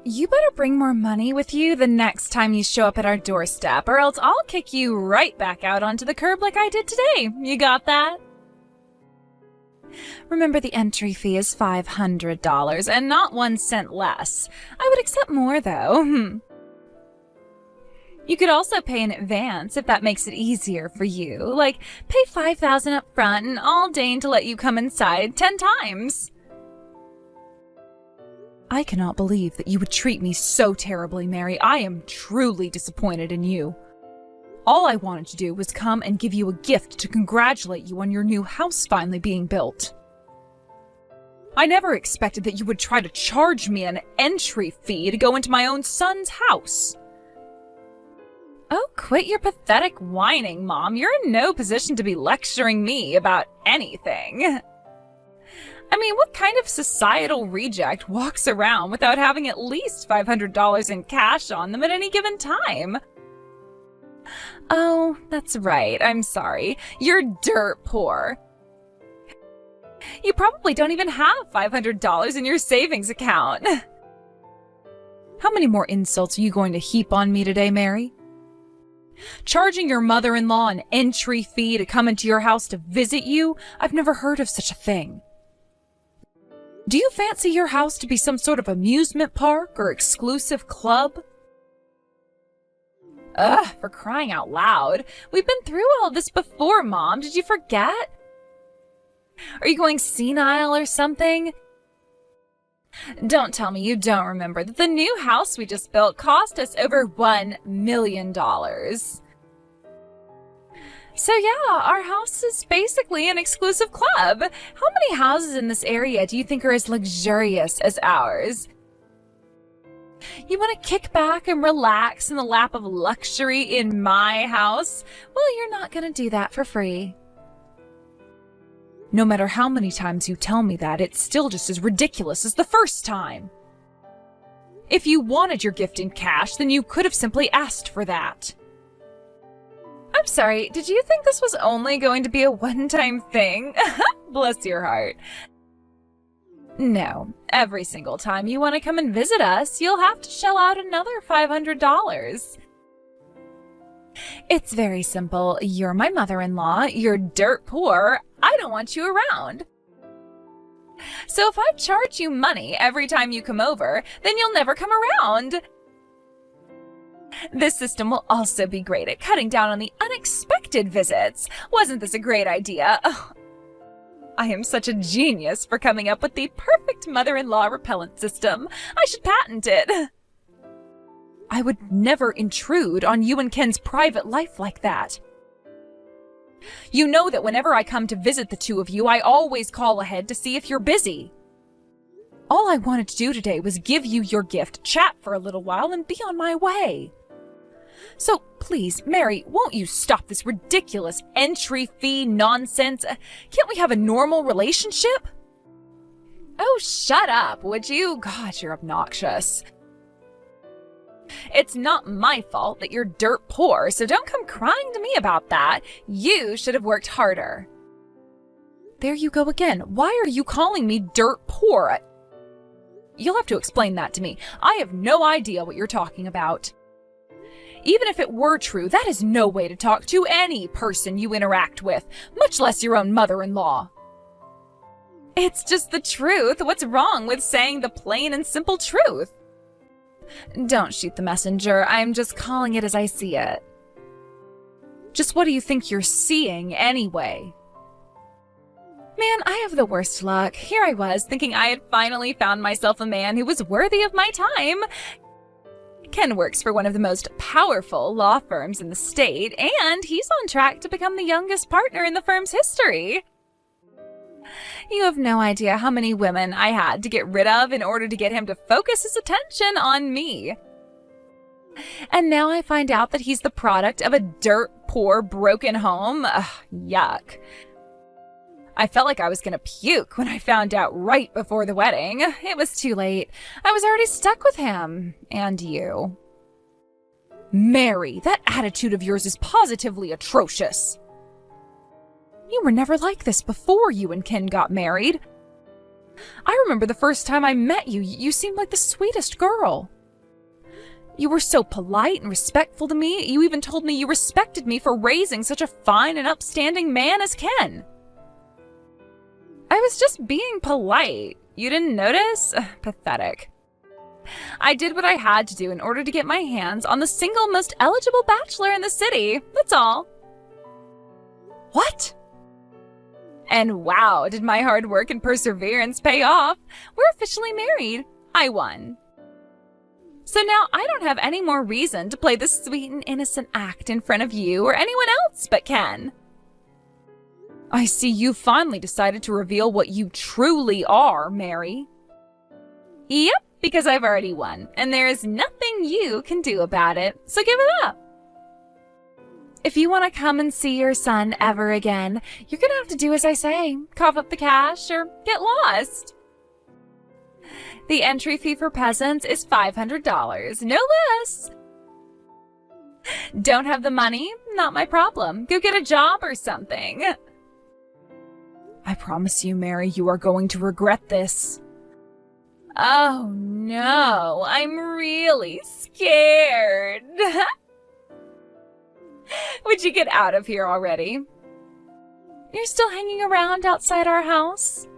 You better bring more money with you the next time you show up at our doorstep, or else I'll kick you right back out onto the curb like I did today. You got that? Remember, the entry fee is $500 and not 1 cent less. I would accept more, though. You could also pay in advance if that makes it easier for you. Like, pay $5,000 up front and I'll deign to let you come inside 10 times. I cannot believe that you would treat me so terribly, Mary. I am truly disappointed in you. All I wanted to do was come and give you a gift to congratulate you on your new house finally being built. I never expected that you would try to charge me an entry fee to go into my own son's house. Oh, quit your pathetic whining, Mom. You're in no position to be lecturing me about anything. I mean, what kind of societal reject walks around without having at least $500 in cash on them at any given time? Oh, that's right. I'm sorry. You're dirt poor. You probably don't even have $500 in your savings account. How many more insults are you going to heap on me today, Mary? Charging your mother-in-law an entry fee to come into your house to visit you? I've never heard of such a thing. Do you fancy your house to be some sort of amusement park or exclusive club? Ugh, for crying out loud. We've been through all this before, Mom. Did you forget? Are you going senile or something? Don't tell me you don't remember that the new house we just built cost us over $1 million. So yeah, our house is basically an exclusive club. How many houses in this area do you think are as luxurious as ours? You want to kick back and relax in the lap of luxury in my house? Well, you're not going to do that for free. No matter how many times you tell me that, it's still just as ridiculous as the first time. If you wanted your gift in cash, then you could have simply asked for that. I'm sorry, did you think this was only going to be a one-time thing? Bless your heart. No, every single time you want to come and visit us, you'll have to shell out another $500. It's very simple. You're my mother-in-law, you're dirt poor, I don't want you around. So if I charge you money every time you come over, then you'll never come around. This system will also be great at cutting down on the unexpected visits. Wasn't this a great idea? Oh, I am such a genius for coming up with the perfect mother-in-law repellent system. I should patent it. I would never intrude on you and Ken's private life like that. You know that whenever I come to visit the two of you, I always call ahead to see if you're busy. All I wanted to do today was give you your gift, chat for a little while, and be on my way. So please, Mary, won't you stop this ridiculous entry fee nonsense? Can't we have a normal relationship? Oh, shut up, would you? God, you're obnoxious. It's not my fault that you're dirt poor, so don't come crying to me about that. You should have worked harder. There you go again. Why are you calling me dirt poor? You'll have to explain that to me. I have no idea what you're talking about. Even if it were true, that is no way to talk to any person you interact with, much less your own mother-in-law. It's just the truth. What's wrong with saying the plain and simple truth? Don't shoot the messenger. I'm just calling it as I see it. Just what do you think you're seeing anyway? Man, I have the worst luck. Here I was, thinking I had finally found myself a man who was worthy of my time. Ken works for one of the most powerful law firms in the state, and he's on track to become the youngest partner in the firm's history. You have no idea how many women I had to get rid of in order to get him to focus his attention on me. And now I find out that he's the product of a dirt poor, broken home. Ugh, yuck. I felt like I was gonna puke when I found out right before the wedding. It was too late. I was already stuck with him. And you. Mary, that attitude of yours is positively atrocious. You were never like this before you and Ken got married. I remember the first time I met you. You seemed like the sweetest girl. You were so polite and respectful to me. You even told me you respected me for raising such a fine and upstanding man as Ken. I was just being polite. You didn't notice? Pathetic. I did what I had to do in order to get my hands on the single most eligible bachelor in the city. That's all. What? And wow, did my hard work and perseverance pay off. We're officially married. I won. So now I don't have any more reason to play this sweet and innocent act in front of you or anyone else but Ken. I see you finally decided to reveal what you truly are, Mary. Yep, because I've already won, and there is nothing you can do about it, so give it up. If you want to come and see your son ever again, you're going to have to do as I say. Cough up the cash or get lost. The entry fee for peasants is $500, no less. Don't have the money? Not my problem. Go get a job or something. I promise you, Mary, you are going to regret this. Oh no, I'm really scared. Would you get out of here already? You're still hanging around outside our house?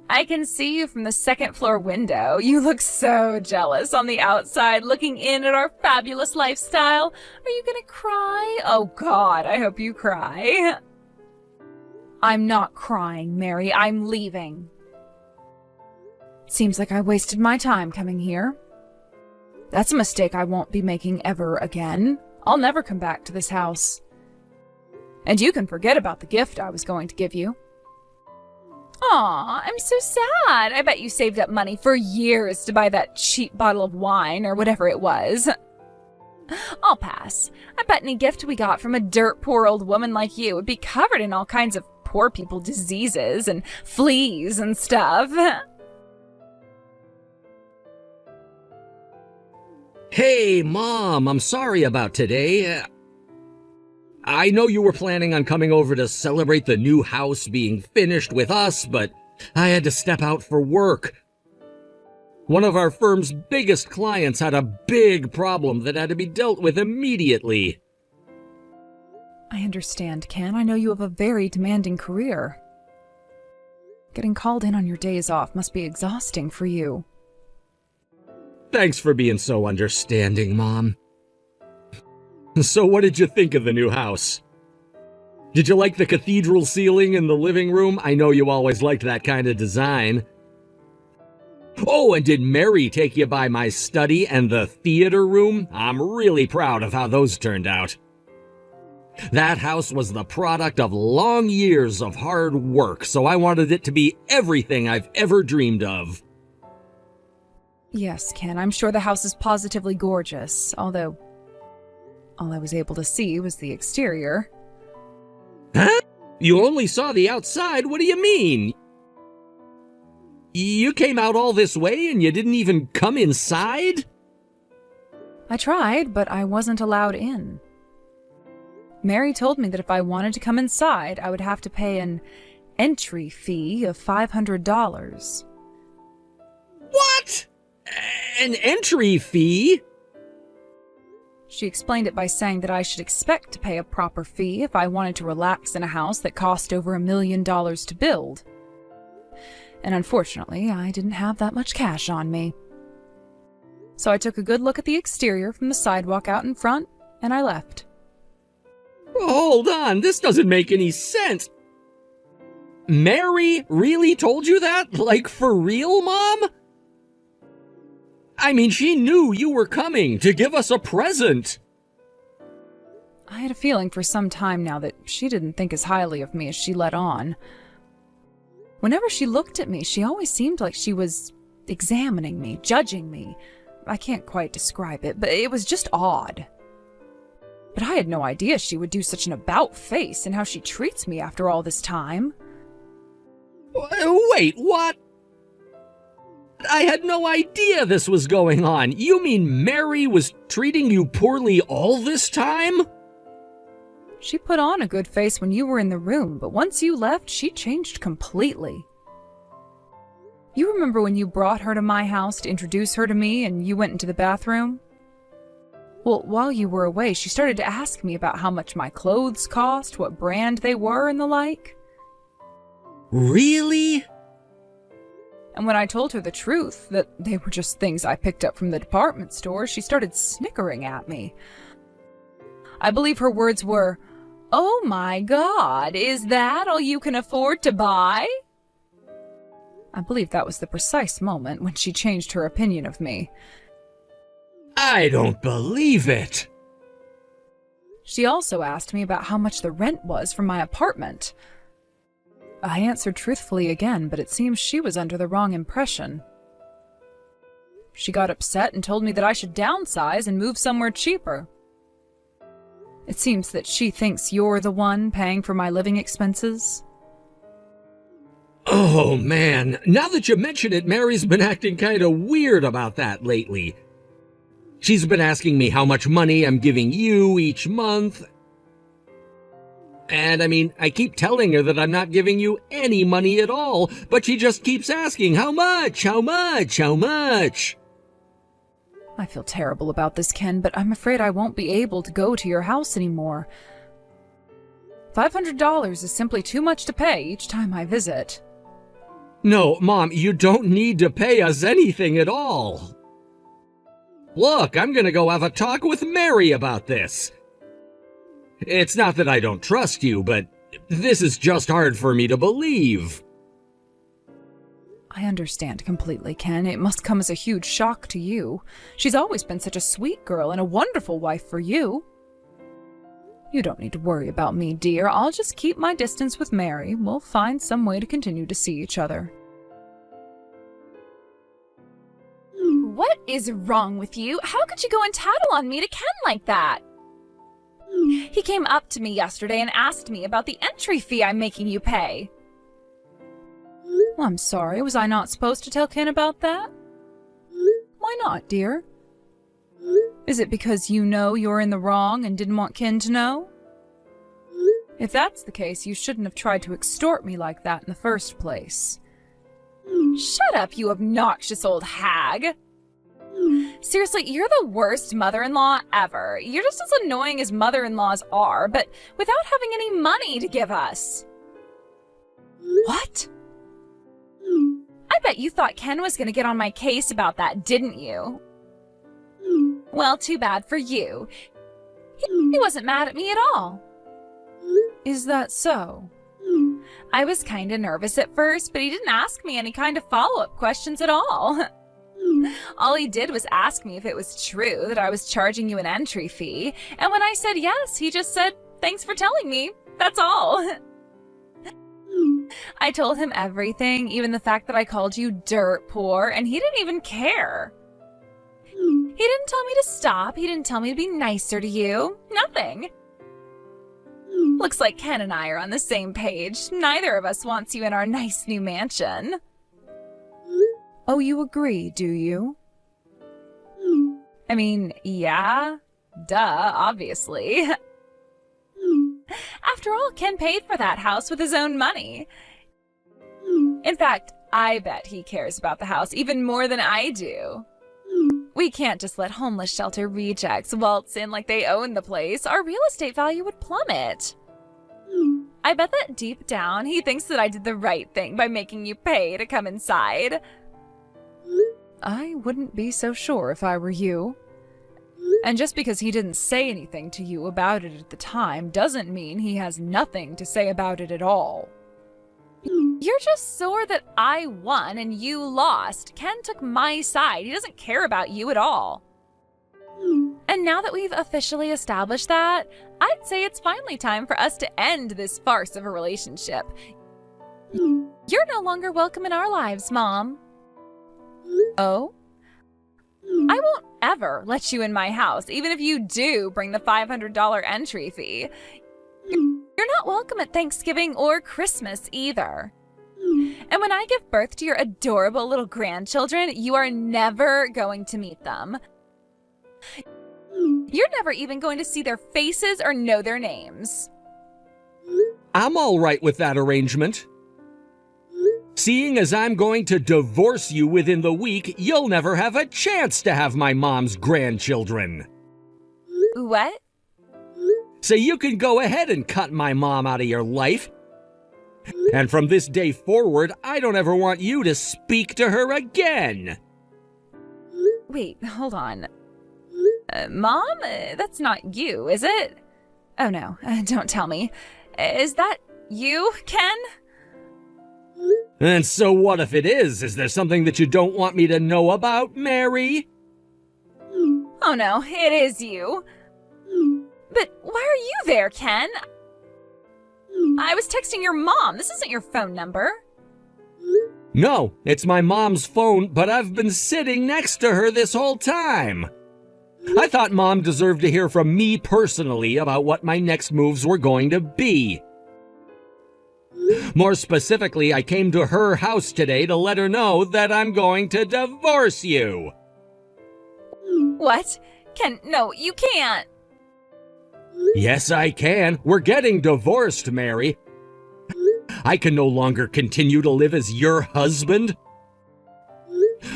I can see you from the second floor window. You look so jealous on the outside, looking in at our fabulous lifestyle. Are you gonna cry? Oh God, I hope you cry. I'm not crying, Mary. I'm leaving. Seems like I wasted my time coming here. That's a mistake I won't be making ever again. I'll never come back to this house. And you can forget about the gift I was going to give you. Aw, I'm so sad. I bet you saved up money for years to buy that cheap bottle of wine or whatever it was. I'll pass. I bet any gift we got from a dirt poor old woman like you would be covered in all kinds of poor people diseases and fleas and stuff. Hey, Mom, I'm sorry about today. I know you were planning on coming over to celebrate the new house being finished with us, but I had to step out for work. One of our firm's biggest clients had a big problem that had to be dealt with immediately. I understand, Ken. I know you have a very demanding career. Getting called in on your days off must be exhausting for you. Thanks for being so understanding, Mom. So what did you think of the new house? Did you like the cathedral ceiling in the living room? I know you always liked that kind of design. Oh, and did Mary take you by my study and the theater room? I'm really proud of how those turned out. That house was the product of long years of hard work, so I wanted it to be everything I've ever dreamed of. Yes, Ken, I'm sure the house is positively gorgeous, although all I was able to see was the exterior. Huh? You only saw the outside? What do you mean? You came out all this way and you didn't even come inside? I tried, but I wasn't allowed in. Mary told me that if I wanted to come inside, I would have to pay an entry fee of $500. What? An entry fee? She explained it by saying that I should expect to pay a proper fee if I wanted to relax in a house that cost over $1 million to build. And unfortunately, I didn't have that much cash on me. So I took a good look at the exterior from the sidewalk out in front, and I left. Hold on, this doesn't make any sense. Mary really told you that? Like, for real, Mom? I mean, she knew you were coming to give us a present. I had a feeling for some time now that she didn't think as highly of me as she let on. Whenever she looked at me, she always seemed like she was examining me, judging me. I can't quite describe it, but it was just odd. But I had no idea she would do such an about-face in how she treats me after all this time. Wait, what? I had no idea this was going on. You mean Mary was treating you poorly all this time? She put on a good face when you were in the room, but once you left, she changed completely. You remember when you brought her to my house to introduce her to me and you went into the bathroom? Well, while you were away, she started to ask me about how much my clothes cost, what brand they were, and the like. Really? And when I told her the truth, that they were just things I picked up from the department store, she started snickering at me. I believe her words were, "Oh my God, is that all you can afford to buy?" I believe that was the precise moment when she changed her opinion of me. I don't believe it. She also asked me about how much the rent was for my apartment. I answered truthfully again, but it seems she was under the wrong impression. She got upset and told me that I should downsize and move somewhere cheaper. It seems that she thinks you're the one paying for my living expenses. Oh man, now that you mention it, Mary's been acting kinda weird about that lately. She's been asking me how much money I'm giving you each month. And I keep telling her that I'm not giving you any money at all, but she just keeps asking, how much, how much, how much? I feel terrible about this, Ken, but I'm afraid I won't be able to go to your house anymore. $500 is simply too much to pay each time I visit. No, Mom, you don't need to pay us anything at all. Look, I'm gonna go have a talk with Mary about this. It's not that I don't trust you, but this is just hard for me to believe. I understand completely, Ken. It must come as a huge shock to you. She's always been such a sweet girl and a wonderful wife for you. You don't need to worry about me, dear. I'll just keep my distance with Mary. We'll find some way to continue to see each other. What is wrong with you? How could you go and tattle on me to Ken like that? He came up to me yesterday and asked me about the entry fee I'm making you pay. Well, I'm sorry. Was I not supposed to tell Ken about that? Why not, dear? Is it because you know you're in the wrong and didn't want Ken to know? If that's the case, you shouldn't have tried to extort me like that in the first place. Shut up, you obnoxious old hag. Seriously, you're the worst mother-in-law ever. You're just as annoying as mother-in-laws are, but without having any money to give us. What? I bet you thought Ken was going to get on my case about that, didn't you? Well, too bad for you. He wasn't mad at me at all. Is that so? I was kind of nervous at first, but he didn't ask me any kind of follow-up questions at all. All he did was ask me if it was true that I was charging you an entry fee, and when I said yes, he just said, "Thanks for telling me." That's all. I told him everything, even the fact that I called you dirt poor, and he didn't even care. He didn't tell me to stop. He didn't tell me to be nicer to you. Nothing. Looks like Ken and I are on the same page. Neither of us wants you in our nice new mansion. Oh, you agree, do you? I mean, yeah. Duh, obviously. After all, Ken paid for that house with his own money. In fact, I bet he cares about the house even more than I do. We can't just let homeless shelter rejects waltz in like they own the place. Our real estate value would plummet. I bet that deep down he thinks that I did the right thing by making you pay to come inside. I wouldn't be so sure if I were you. And just because he didn't say anything to you about it at the time doesn't mean he has nothing to say about it at all. You're just sore that I won and you lost. Ken took my side. He doesn't care about you at all. And now that we've officially established that, I'd say it's finally time for us to end this farce of a relationship. You're no longer welcome in our lives, Mom. Oh? I won't ever let you in my house, even if you do bring the $500 entry fee. You're not welcome at Thanksgiving or Christmas either. And when I give birth to your adorable little grandchildren, you are never going to meet them. You're never even going to see their faces or know their names. I'm all right with that arrangement. Seeing as I'm going to divorce you within the week, you'll never have a chance to have my mom's grandchildren. What? So you can go ahead and cut my mom out of your life. And from this day forward, I don't ever want you to speak to her again. Wait, hold on. Mom? That's not you, is it? Oh no, don't tell me. Is that you, Ken? And so what if it is? Is there something that you don't want me to know about, Mary? Oh no, it is you. But why are you there, Ken? I was texting your mom. This isn't your phone number. No, it's my mom's phone, but I've been sitting next to her this whole time. I thought Mom deserved to hear from me personally about what my next moves were going to be. More specifically, I came to her house today to let her know that I'm going to divorce you. What? Ken, no, you can't. Yes, I can. We're getting divorced, Mary. I can no longer continue to live as your husband.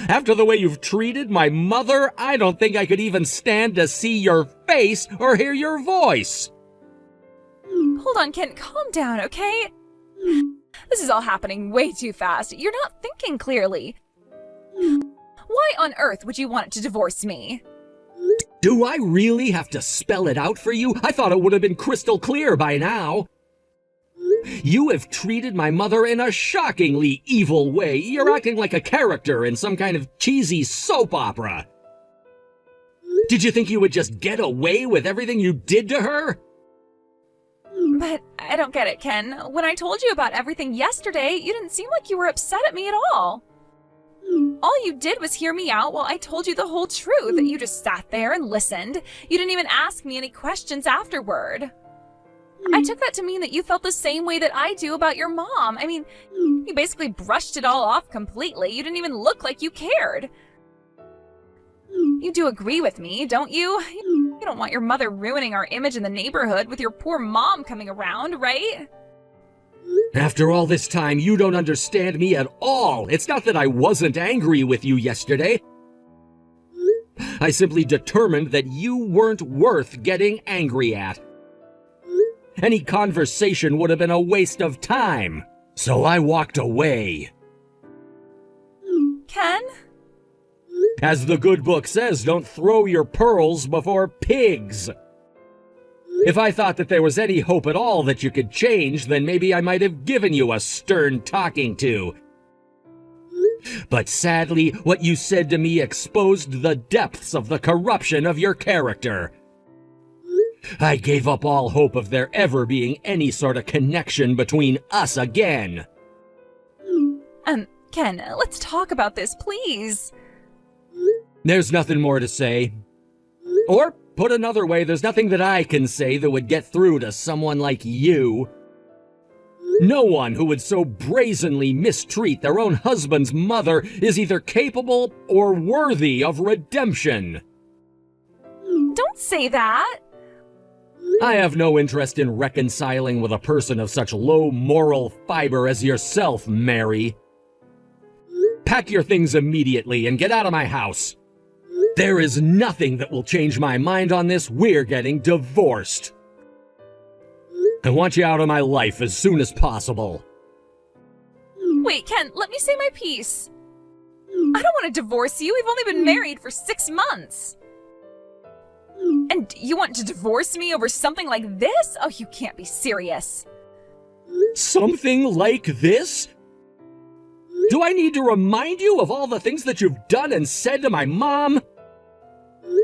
After the way you've treated my mother, I don't think I could even stand to see your face or hear your voice. Hold on, Ken, calm down, okay? This is all happening way too fast. You're not thinking clearly. Why on earth would you want to divorce me? Do I really have to spell it out for you? I thought it would have been crystal clear by now. You have treated my mother in a shockingly evil way. You're acting like a character in some kind of cheesy soap opera. Did you think you would just get away with everything you did to her? But I don't get it, Ken. When I told you about everything yesterday, you didn't seem like you were upset at me at all. All you did was hear me out while I told you the whole truth. You just sat there and listened. You didn't even ask me any questions afterward. I took that to mean that you felt the same way that I do about your mom. I mean, you basically brushed it all off completely. You didn't even look like you cared. You do agree with me, don't you? You don't want your mother ruining our image in the neighborhood with your poor mom coming around, right? After all this time, you don't understand me at all. It's not that I wasn't angry with you yesterday. I simply determined that you weren't worth getting angry at. Any conversation would have been a waste of time, so I walked away. Ken? As the good book says, don't throw your pearls before pigs. If I thought that there was any hope at all that you could change, then maybe I might have given you a stern talking to. But sadly, what you said to me exposed the depths of the corruption of your character. I gave up all hope of there ever being any sort of connection between us again. Ken, let's talk about this, please. There's nothing more to say. Or, put another way, there's nothing that I can say that would get through to someone like you. No one who would so brazenly mistreat their own husband's mother is either capable or worthy of redemption. Don't say that. I have no interest in reconciling with a person of such low moral fiber as yourself, Mary. Pack your things immediately and get out of my house. There is nothing that will change my mind on this. We're getting divorced. I want you out of my life as soon as possible. Wait, Ken, let me say my piece. I don't want to divorce you. We've only been married for 6 months. And you want to divorce me over something like this? Oh, you can't be serious. Something like this? Do I need to remind you of all the things that you've done and said to my mom?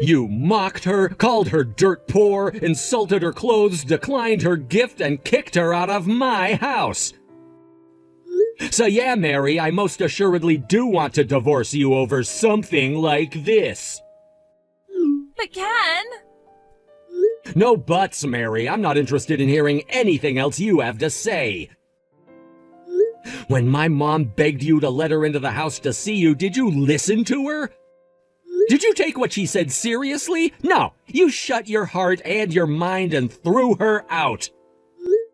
You mocked her, called her dirt poor, insulted her clothes, declined her gift, and kicked her out of my house. So yeah, Mary, I most assuredly do want to divorce you over something like this. But Ken... No buts, Mary. I'm not interested in hearing anything else you have to say. When my mom begged you to let her into the house to see you, did you listen to her? Did you take what she said seriously? No, you shut your heart and your mind and threw her out.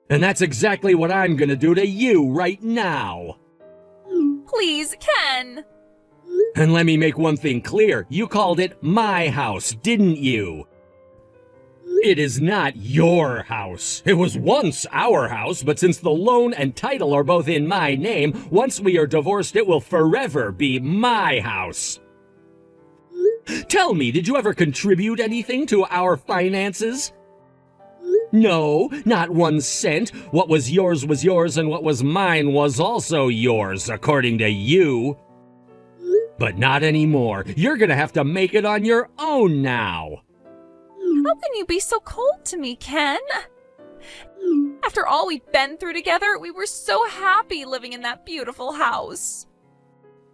And that's exactly what I'm gonna do to you right now. Please, Ken. And let me make one thing clear. You called it my house, didn't you? It is not your house. It was once our house, but since the loan and title are both in my name, once we are divorced, it will forever be my house. Tell me, did you ever contribute anything to our finances? No, not 1 cent. What was yours, and what was mine was also yours, according to you. But not anymore. You're gonna have to make it on your own now. How can you be so cold to me, Ken? After all we've been through together, we were so happy living in that beautiful house.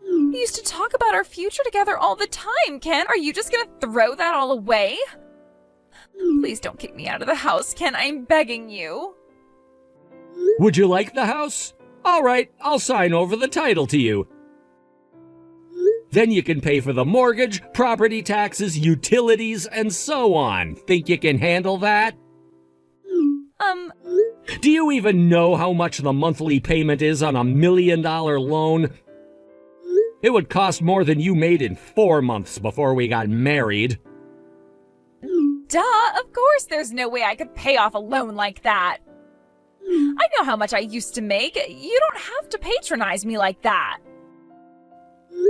We used to talk about our future together all the time, Ken. Are you just gonna throw that all away? Please don't kick me out of the house, Ken. I'm begging you. Would you like the house? All right, I'll sign over the title to you. Then you can pay for the mortgage, property taxes, utilities, and so on. Think you can handle that? Do you even know how much the monthly payment is on $1 million loan? It would cost more than you made in 4 months before we got married. Duh, of course there's no way I could pay off a loan like that. I know how much I used to make. You don't have to patronize me like that.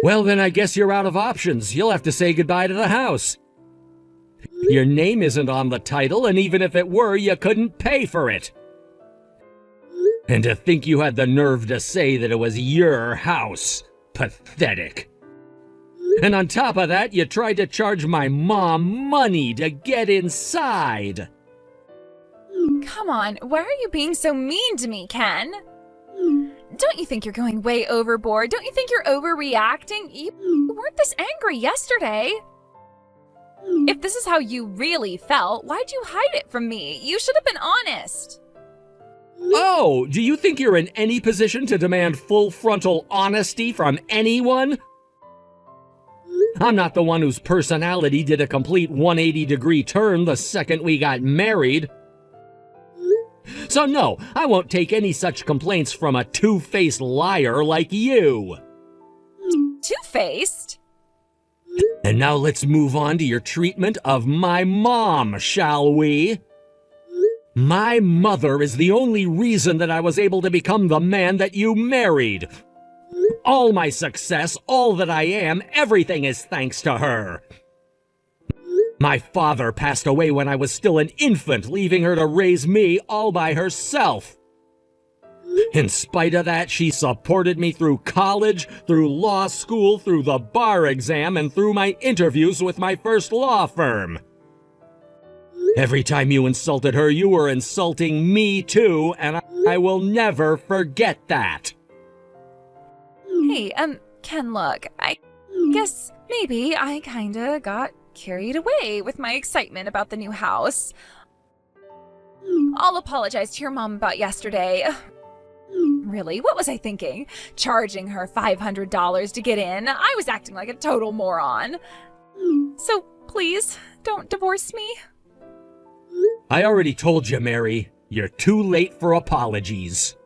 Well, then I guess you're out of options. You'll have to say goodbye to the house. Your name isn't on the title, and even if it were, you couldn't pay for it. And to think you had the nerve to say that it was your house. Pathetic. And on top of that, you tried to charge my mom money to get inside. Come on, why are you being so mean to me, Ken? Don't you think you're going way overboard? Don't you think you're overreacting? You weren't this angry yesterday. If this is how you really felt, why'd you hide it from me? You should have been honest. Oh, do you think you're in any position to demand full frontal honesty from anyone? I'm not the one whose personality did a complete 180-degree turn the second we got married. So no, I won't take any such complaints from a two-faced liar like you. Two-faced? And now let's move on to your treatment of my mom, shall we? My mother is the only reason that I was able to become the man that you married. All my success, all that I am, everything is thanks to her. My father passed away when I was still an infant, leaving her to raise me all by herself. In spite of that, she supported me through college, through law school, through the bar exam, and through my interviews with my first law firm. Every time you insulted her, you were insulting me too, and I will never forget that. Hey, Ken, look, I guess maybe I kinda got carried away with my excitement about the new house. I'll apologize to your mom about yesterday. Really, what was I thinking? Charging her $500 to get in? I was acting like a total moron. So please, don't divorce me. I already told you, Mary. You're too late for apologies.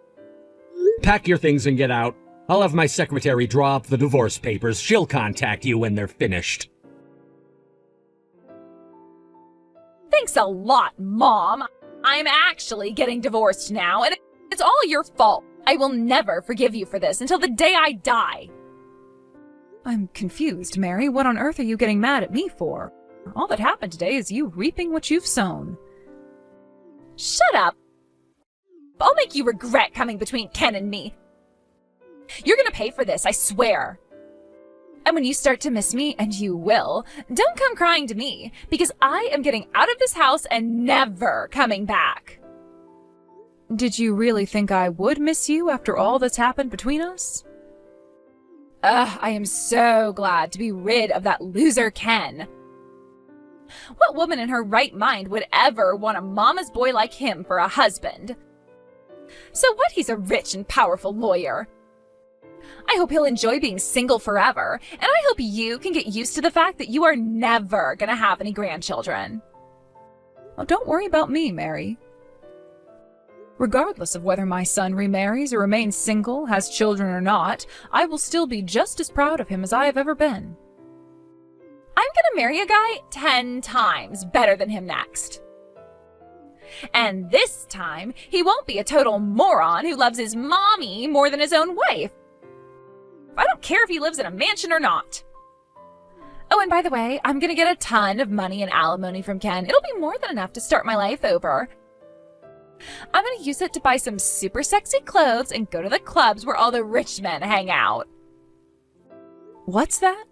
Pack your things and get out. I'll have my secretary draw up the divorce papers. She'll contact you when they're finished. Thanks a lot, Mom. I'm actually getting divorced now, and it's all your fault. I will never forgive you for this until the day I die. I'm confused, Mary. What on earth are you getting mad at me for? All that happened today is you reaping what you've sown. Shut up. I'll make you regret coming between Ken and me. You're gonna pay for this, I swear. And when you start to miss me, and you will, don't come crying to me, because I am getting out of this house and never coming back. Did you really think I would miss you after all that's happened between us? I am so glad to be rid of that loser Ken. What woman in her right mind would ever want a mama's boy like him for a husband? So what, he's a rich and powerful lawyer. I hope he'll enjoy being single forever, and I hope you can get used to the fact that you are never gonna have any grandchildren. Well, don't worry about me, Mary. Regardless of whether my son remarries or remains single, has children or not, I will still be just as proud of him as I have ever been. I'm gonna marry a guy 10 times better than him next. And this time, he won't be a total moron who loves his mommy more than his own wife. I don't care if he lives in a mansion or not. Oh, and by the way, I'm gonna get a ton of money in alimony from Ken. It'll be more than enough to start my life over. I'm gonna use it to buy some super sexy clothes and go to the clubs where all the rich men hang out. What's that?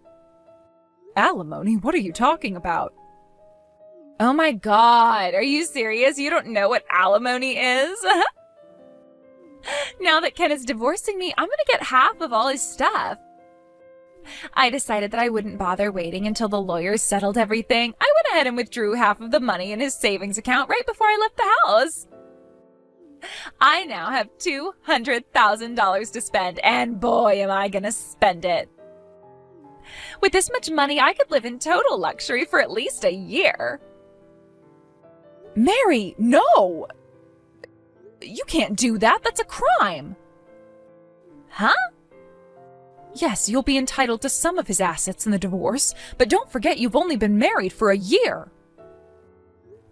Alimony? What are you talking about? Oh my god, are you serious? You don't know what alimony is? Now that Ken is divorcing me, I'm gonna get half of all his stuff. I decided that I wouldn't bother waiting until the lawyers settled everything. I went ahead and withdrew half of the money in his savings account right before I left the house. I now have $200,000 to spend, and boy, am I gonna spend it. With this much money, I could live in total luxury for at least a year. Mary, no! You can't do that. That's a crime. Huh? Yes, you'll be entitled to some of his assets in the divorce, but don't forget you've only been married for a year.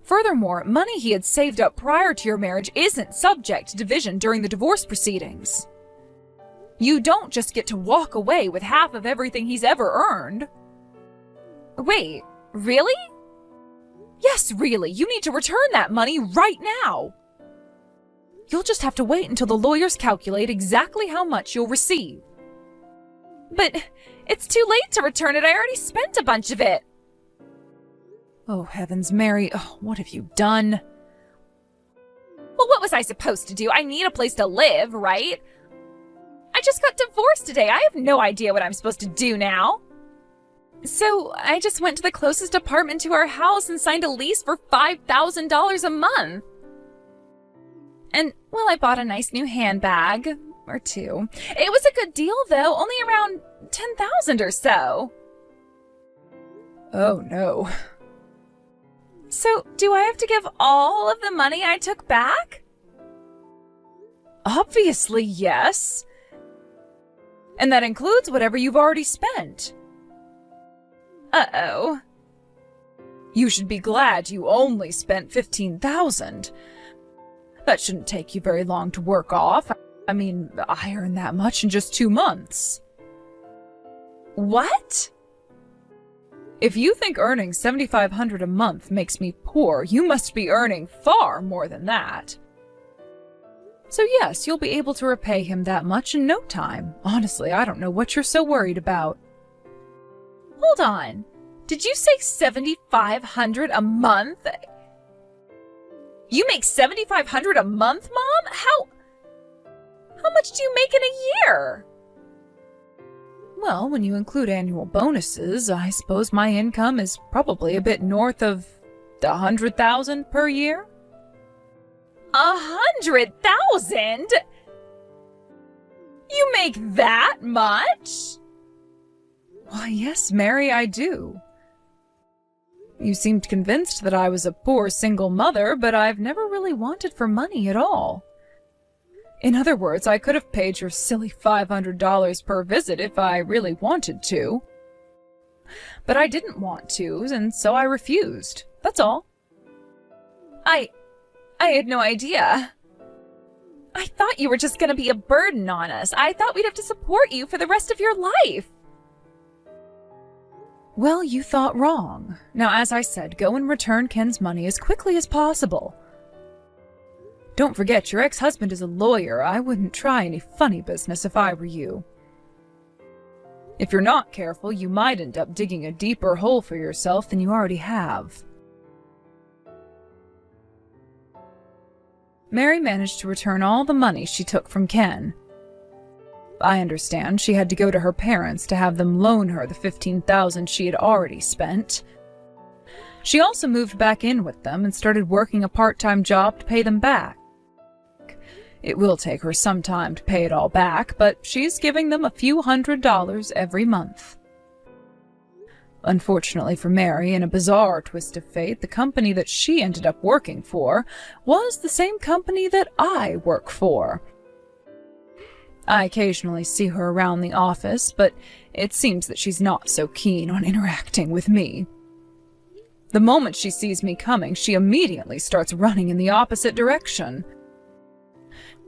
Furthermore, money he had saved up prior to your marriage isn't subject to division during the divorce proceedings. You don't just get to walk away with half of everything he's ever earned. Wait, really? Yes, really. You need to return that money right now. You'll just have to wait until the lawyers calculate exactly how much you'll receive. But it's too late to return it. I already spent a bunch of it. Oh, heavens, Mary. Oh, what have you done? Well, what was I supposed to do? I need a place to live, right? I just got divorced today. I have no idea what I'm supposed to do now. So I just went to the closest apartment to our house and signed a lease for $5,000 a month. And, well, I bought a nice new handbag, or two. It was a good deal, though, only around $10,000 or so. Oh, no. So, do I have to give all of the money I took back? Obviously, yes. And that includes whatever you've already spent. Uh-oh. You should be glad you only spent $15,000. That shouldn't take you very long to work off. I mean, I earned that much in just 2 months. What? If you think earning $7,500 a month makes me poor, you must be earning far more than that. So yes, you'll be able to repay him that much in no time. Honestly, I don't know what you're so worried about. Hold on. Did you say $7,500 a month? You make $7,500 a month, Mom? How much do you make in a year? Well, when you include annual bonuses, I suppose my income is probably a bit north of $100,000 per year. 100,000? You make that much? Why, yes, Mary, I do. You seemed convinced that I was a poor single mother, but I've never really wanted for money at all. In other words, I could have paid your silly $500 per visit if I really wanted to. But I didn't want to, and so I refused. That's all. I had no idea. I thought you were just going to be a burden on us. I thought we'd have to support you for the rest of your life. Well, you thought wrong. Now, as I said, go and return Ken's money as quickly as possible. Don't forget, your ex-husband is a lawyer. I wouldn't try any funny business if I were you. If you're not careful, you might end up digging a deeper hole for yourself than you already have. Mary managed to return all the money she took from Ken. I understand she had to go to her parents to have them loan her the $15,000 she had already spent. She also moved back in with them and started working a part-time job to pay them back. It will take her some time to pay it all back, but she's giving them a few $100s every month. Unfortunately for Mary, in a bizarre twist of fate, the company that she ended up working for was the same company that I work for. I occasionally see her around the office, but it seems that she's not so keen on interacting with me. The moment she sees me coming, she immediately starts running in the opposite direction.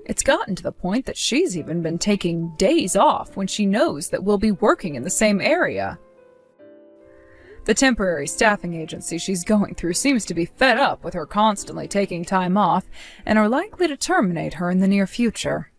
It's gotten to the point that she's even been taking days off when she knows that we'll be working in the same area. The temporary staffing agency she's going through seems to be fed up with her constantly taking time off and are likely to terminate her in the near future.